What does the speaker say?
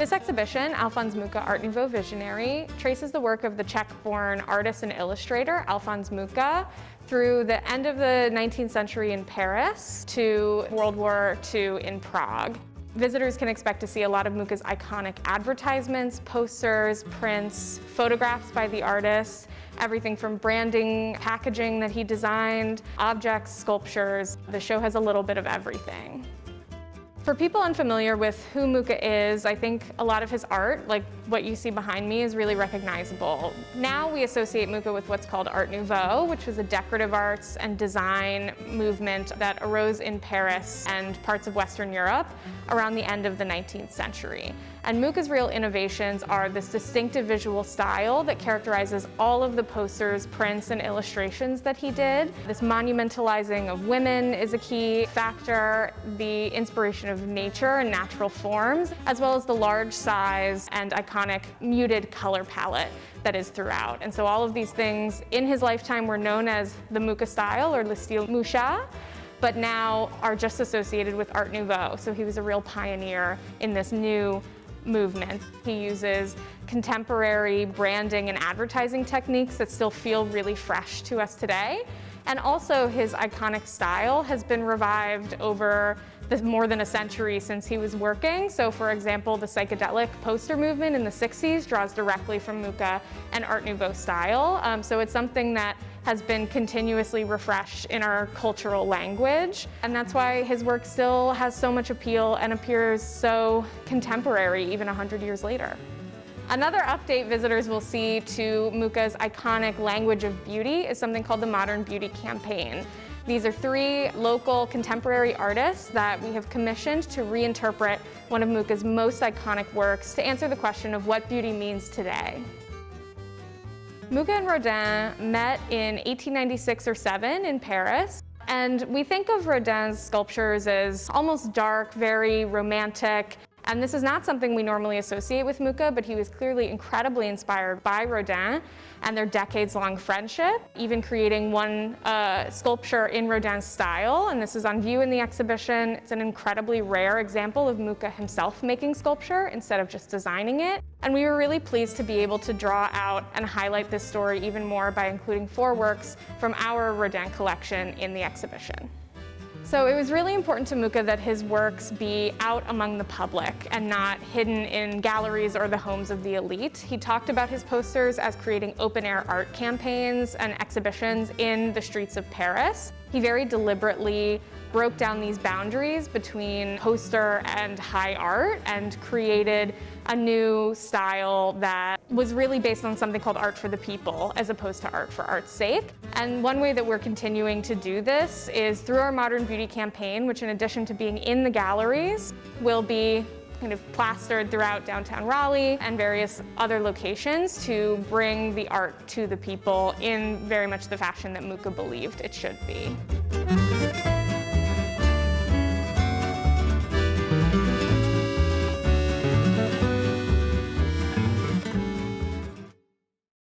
This exhibition, Alphonse Mucha Art Nouveau Visionary, traces the work of the Czech-born artist and illustrator Alphonse Mucha through the end of the 19th century in Paris to World War II in Prague. Visitors can expect to see a lot of Mucha's iconic advertisements, posters, prints, photographs by the artist, everything from branding, packaging that he designed, objects, sculptures. The show has a little bit of everything. For people unfamiliar with who Mucha is, I think a lot of his art, like what you see behind me, is really recognizable. Now we associate Mucha with what's called Art Nouveau, which was a decorative arts and design movement that arose in Paris and parts of Western Europe around the end of the 19th century. And Mucha's real innovations are this distinctive visual style that characterizes all of the posters, prints, and illustrations that he did. This monumentalizing of women is a key factor, the inspiration of nature and natural forms, as well as the large size and iconic muted color palette that is throughout. And so all of these things in his lifetime were known as the Mucha style or le style Mucha, but now are just associated with Art Nouveau. So he was a real pioneer in this new movement. He uses contemporary branding and advertising techniques that still feel really fresh to us today. And also his iconic style has been revived over more than a century since he was working. So for example, the psychedelic poster movement in the 60s draws directly from Mucha and Art Nouveau style. So it's something that has been continuously refreshed in our cultural language. And that's why his work still has so much appeal and appears so contemporary even 100 years later. Another update visitors will see to Mucha's iconic language of beauty is something called the Modern Beauty Campaign. These are 3 local contemporary artists that we have commissioned to reinterpret one of Mucha's most iconic works to answer the question of what beauty means today. Mucha and Rodin met in 1896 or 7 in Paris. And we think of Rodin's sculptures as almost dark, very romantic. And this is not something we normally associate with Mucha, but he was clearly incredibly inspired by Rodin and their decades-long friendship, even creating one sculpture in Rodin's style. And this is on view in the exhibition. It's an incredibly rare example of Mucha himself making sculpture instead of just designing it. And we were really pleased to be able to draw out and highlight this story even more by including 4 works from our Rodin collection in the exhibition. So it was really important to Mucha that his works be out among the public and not hidden in galleries or the homes of the elite. He talked about his posters as creating open-air art campaigns and exhibitions in the streets of Paris. He very deliberately broke down these boundaries between poster and high art and created a new style that was really based on something called art for the people as opposed to art for art's sake. And one way that we're continuing to do this is through our Modern Beauty campaign, which in addition to being in the galleries, will be kind of plastered throughout downtown Raleigh and various other locations to bring the art to the people in very much the fashion that Mucha believed it should be.